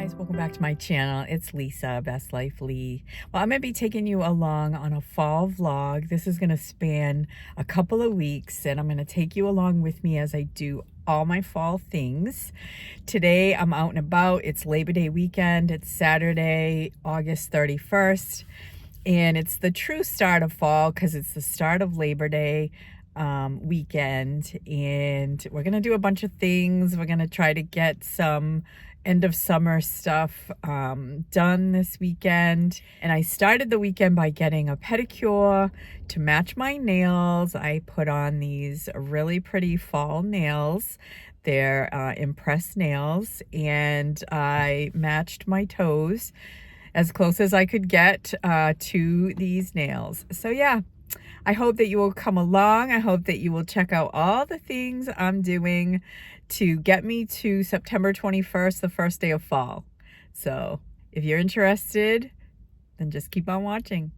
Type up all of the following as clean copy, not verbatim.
guys, welcome back to my channel. It's Lisa, Best Life Lee. Well, I'm going to be taking you along on a fall vlog. This is going to span a couple of weeks, and I'm going to take you along with me as I do all my fall things. Today, I'm out and about. It's Labor Day weekend. It's Saturday, August 31st, and it's the true start of fall because it's the start of Labor Day weekend, and we're going to do a bunch of things. We're going to try to get some end of summer stuff done this weekend. And I started the weekend by getting a pedicure to match my nails. I put on these really pretty fall nails. They're impressed nails, and I matched my toes as close as I could get to these nails. So yeah, I hope that you will come along. I hope that you will check out all the things I'm doing to get me to September 21st, the first day of fall. So if you're interested, then just keep on watching.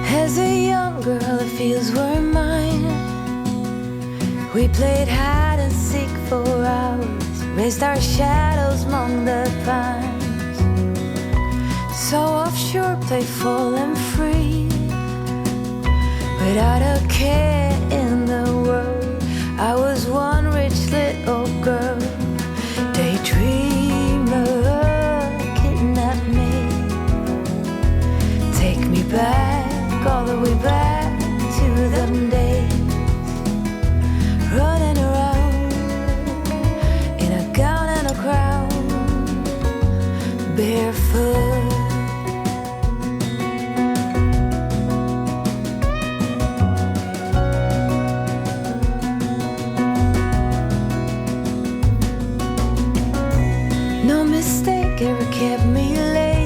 As a young girl, the fields were mine. We played hide and seek for hours, raised our shadows among the pines. So offshore, playful and free, without a care in the world. I was one rich little girl, daydreamer, kidnap me. Take me back, all the way back to them days, running around in a gown and a crown, barefoot. No mistake ever kept me late.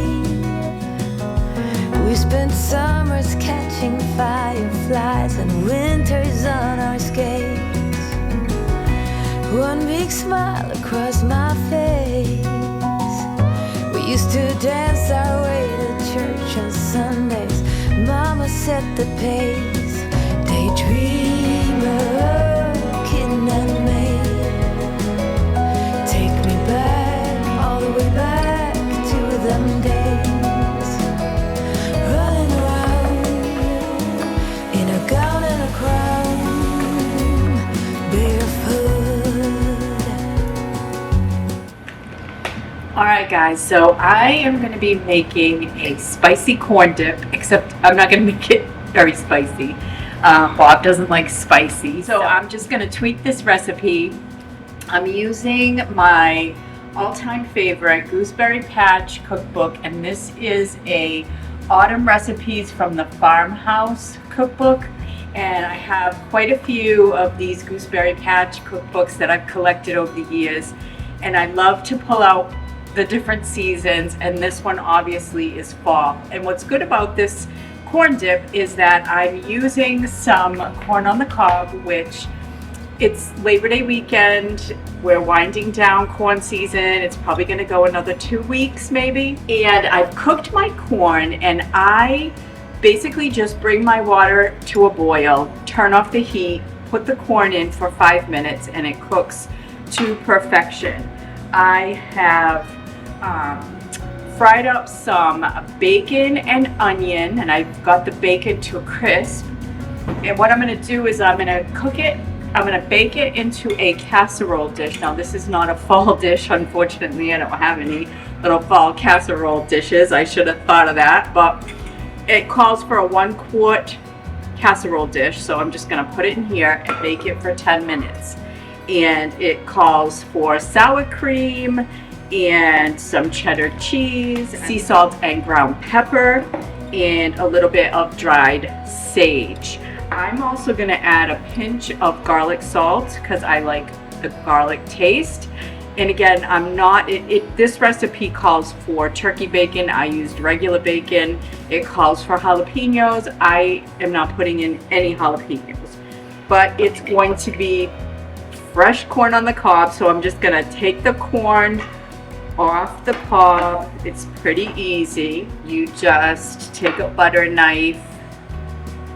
We spent summers catching fireflies and winters on our skates. One big smile across my face. We used to dance our way to church on Sundays. Mama set the pace. Daydreamer, kidnap me. Take me back, all the way back to them days, running around in a gown and a crown, barefoot. Alright guys, so I am going to be making a spicy corn dip, except I'm not going to make it very spicy. Bob doesn't like spicy, so I'm just going to tweak this recipe. I'm using my all-time favorite Gooseberry Patch cookbook, and this is a autumn recipes from the Farmhouse cookbook. And I have quite a few of these Gooseberry Patch cookbooks that I've collected over the years, and I love to pull out the different seasons, and this one obviously is fall. And what's good about this corn dip is that I'm using some corn on the cob, which it's Labor Day weekend. We're winding down corn season. It's probably going to go another 2 weeks maybe. And I've cooked my corn, and I basically just bring my water to a boil, turn off the heat, put the corn in for 5 minutes, and it cooks to perfection. I have fried up some bacon and onion, and I've got the bacon to a crisp. And what I'm going to do is I'm going to cook it. I'm going to bake it into a casserole dish. Now this is not a fall dish, unfortunately. I don't have any little fall casserole dishes. I should have thought of that, but it calls for a 1 quart casserole dish. So I'm just going to put it in here and bake it for 10 minutes. And it calls for sour cream and some cheddar cheese, sea salt and ground pepper, and a little bit of dried sage. I'm also going to add a pinch of garlic salt because I like the garlic taste. And again, I'm not, this recipe calls for turkey bacon. I used regular bacon. It calls for jalapenos. I am not putting in any jalapenos, but it's going to be fresh corn on the cob. So I'm just going to take the corn, off the cob. It's pretty easy. You just take a butter knife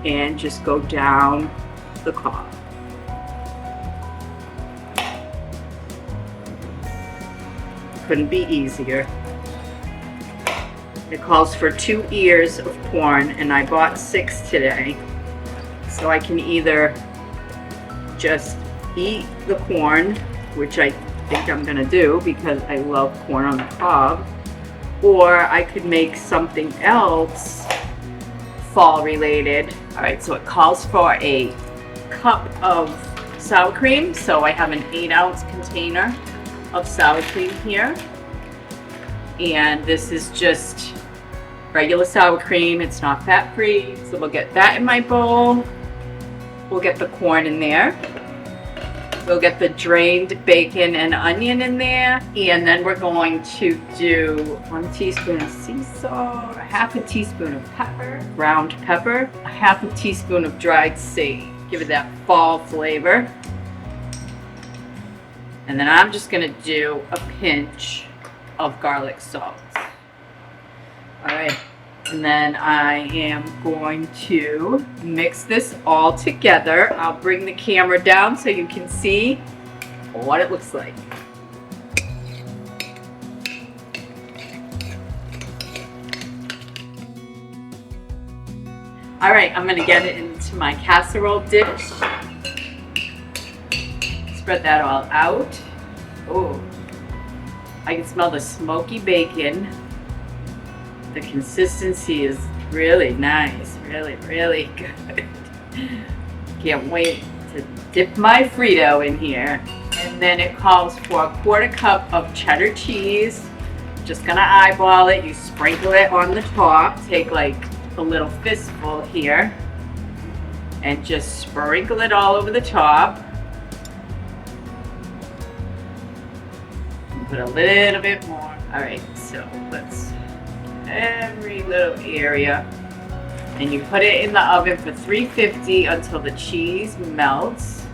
and just go down the cob. Couldn't be easier. It calls for 2 ears of corn, and I bought 6 today. So I can either just eat the corn, which I think I'm gonna do because I love corn on the cob, or I could make something else fall related. All right, so it calls for a cup of sour cream. So I have an 8-ounce container of sour cream here. And this is just regular sour cream. It's not fat-free. So we'll get that in my bowl. We'll get the corn in there. We'll get the drained bacon and onion in there. And then we're going to do 1 teaspoon of sea salt, 1/2 teaspoon of pepper, ground pepper, 1/2 teaspoon of dried sage. Give it that fall flavor. And then I'm just gonna do a pinch of garlic salt. All right. And then I am going to mix this all together. I'll bring the camera down so you can see what it looks like. All right, I'm gonna get it into my casserole dish. Spread that all out. Oh, I can smell the smoky bacon. The consistency is really nice, really, really good. Can't wait to dip my Frito in here. And then it calls for 1/4 cup of cheddar cheese. Just gonna eyeball it. You sprinkle it on the top. Take like a little fistful here and just sprinkle it all over the top. And put a little bit more. All right, so let's every little area, and you put it in the oven for 350 until the cheese melts.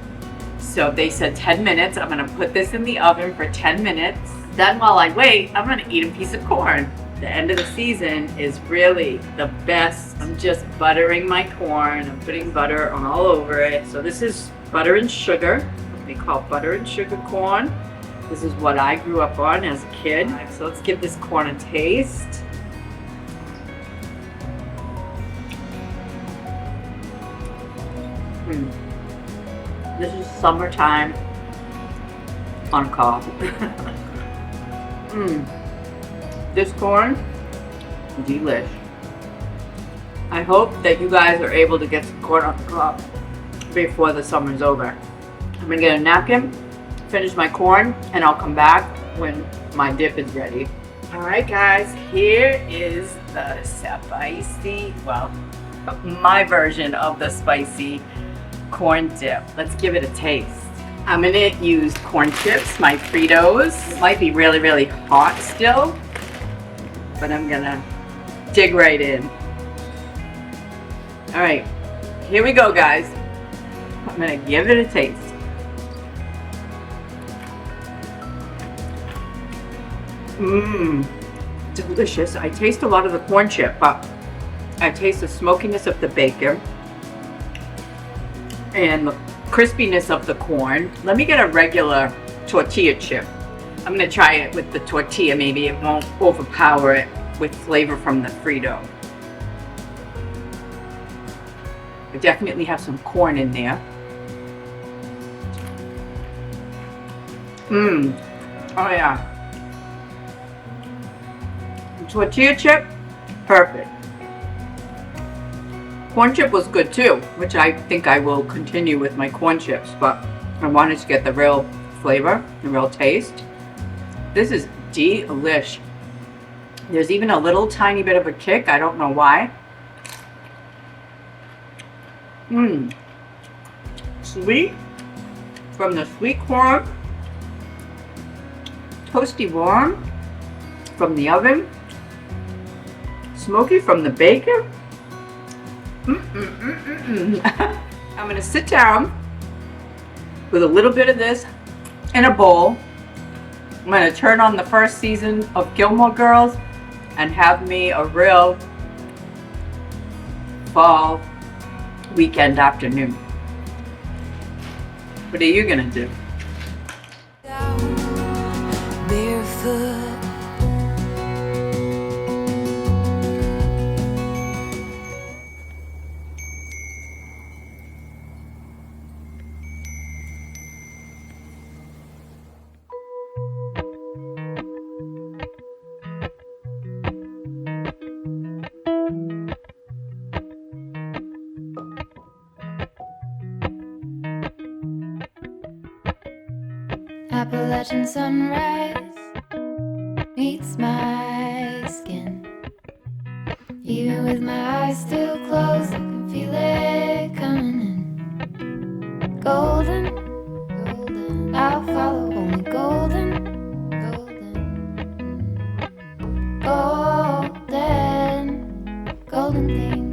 So they said 10 minutes. I'm gonna put this in the oven for 10 minutes. Then while I wait, I'm gonna eat a piece of corn. The end of the season is really the best. I'm just buttering my corn. I'm putting butter all over it. So this is butter and sugar. They call butter and sugar corn. This is what I grew up on as a kid. So let's give this corn a taste. This is summertime on a cob. This corn, delish. I hope that you guys are able to get some corn on the cob before the summer's over. I'm gonna get a napkin, finish my corn, and I'll come back when my dip is ready. All right, guys, here is the spicy, well, my version of the spicy corn dip. Let's give it a taste. I'm gonna use corn chips, my Fritos. It might be really, really hot still, but I'm gonna dig right in. All right, here we go, guys. I'm gonna give it a taste. Delicious. I taste a lot of the corn chip, but I taste the smokiness of the bacon and the crispiness of the corn. Let me get a regular tortilla chip. I'm gonna try it with the tortilla. Maybe it won't overpower it with flavor from the Frito. I definitely have some corn in there. Oh yeah. The tortilla chip, perfect. Corn chip was good too, which I think I will continue with my corn chips, but I wanted to get the real flavor, the real taste. This is delish. There's even a little tiny bit of a kick. I don't know why. Sweet from the sweet corn. Toasty warm from the oven. Smoky from the bacon. I'm gonna sit down with a little bit of this in a bowl I'm gonna turn on the first season of Gilmore Girls and have me a real fall weekend afternoon. What are you gonna do? Barefoot. Appalachian sunrise meets my skin. Even with my eyes still closed, I can feel it coming in. Golden, golden, I'll follow only golden, golden, golden, golden things.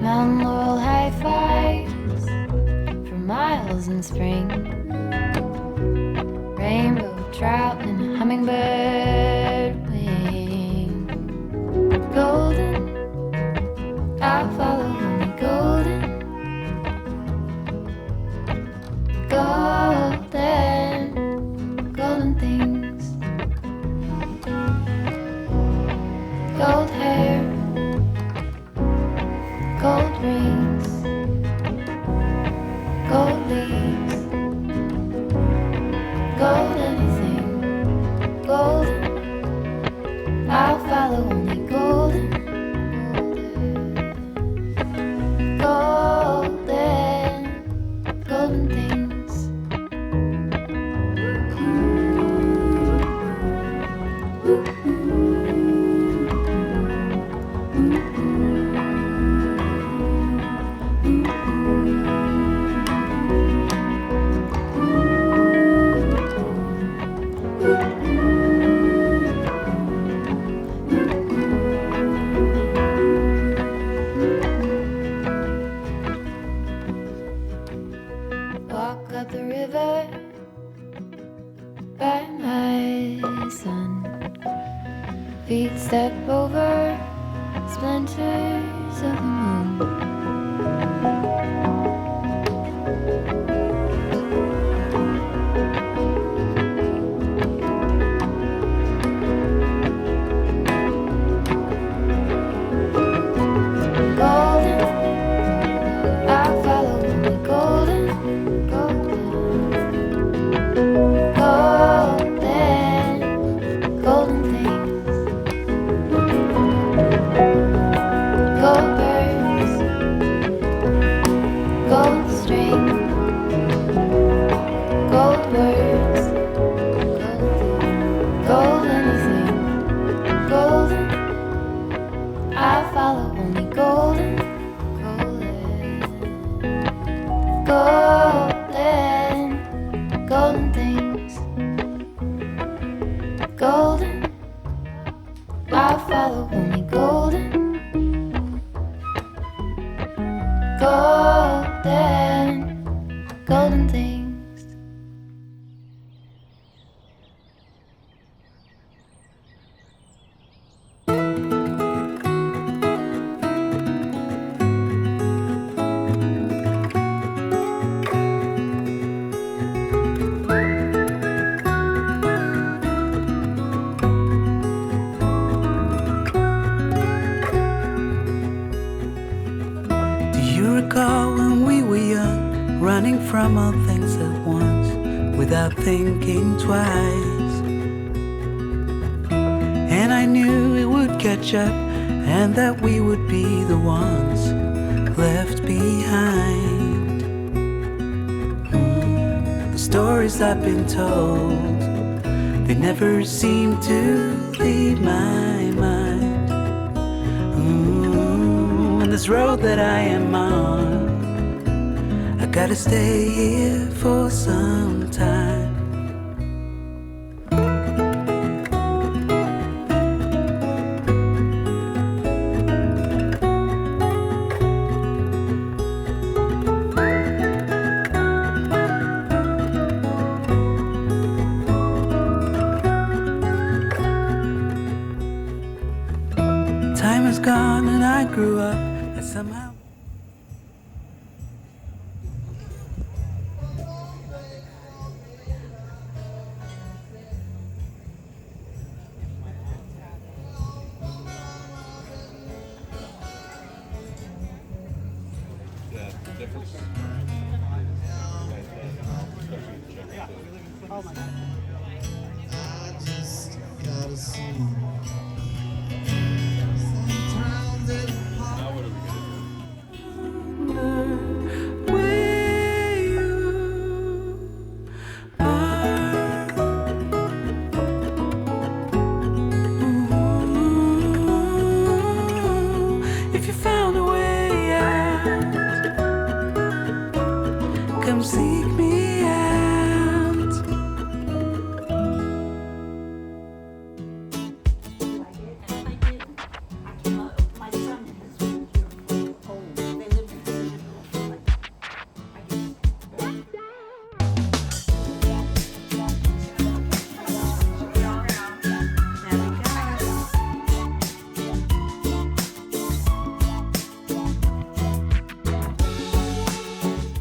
Mountain laurel high fives for miles in spring. Rainbow trout and a hummingbird wing. Golden, I'll follow only golden, golden, golden things. Gold hair, gold rings, gold leaves, gold anything, golden, I'll follow only golden, golden, golden things. Walk up the river by my son. Feet step over splinters of the moon. Golden, I'll follow only golden, golden, golden things. Gold birds, gold string, gold words, gold anything, golden, I'll follow only golden, golden, golden things. Golden, I'll follow only golden, golden, golden things. Do you recall when we were young, running from all things at once, without thinking twice? And I knew it would catch up, and that we would be the ones left behind. The stories I've been told, they never seem to leave my mind. And this road that I am on, I gotta stay here for some time. is gone and I grew up, and somehow where you are. If you found a way out, come seek me out.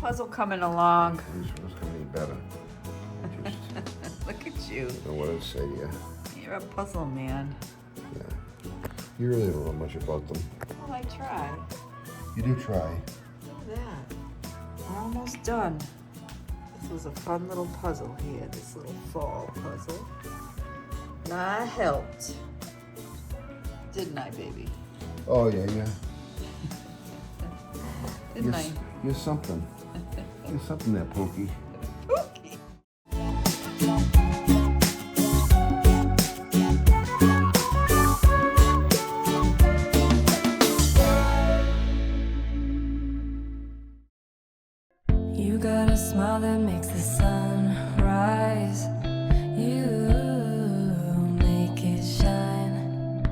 Puzzle coming along. This was gonna be better. Look at you. I don't know what to say to you. You're a puzzle man. Yeah. You really don't know much about them. Well, I try. You do try. Look at that. We're almost done. This was a fun little puzzle here, this little fall puzzle. And I helped. Didn't I, baby? Oh yeah, yeah. Didn't I? You're something. You're something there, Pookie. Pookie. You got a smile that makes the sun rise. You make it shine.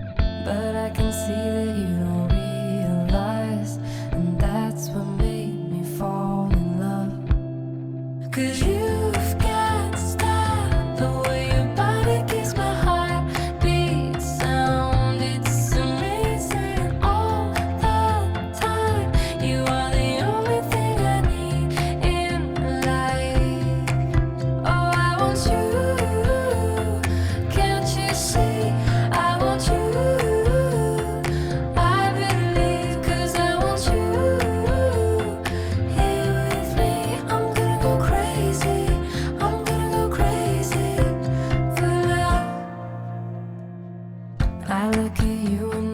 But I can see that you don't realize, and that's what made me fall in love. 'Cause you've got style, the way your body keeps my heart beat sound. It's amazing all the time. You are the only thing I need in life. Oh, I want you, can't you see? I want you, I believe, 'cause I want you here with me. I'm gonna go crazy, I'm gonna go crazy for love. I look at you and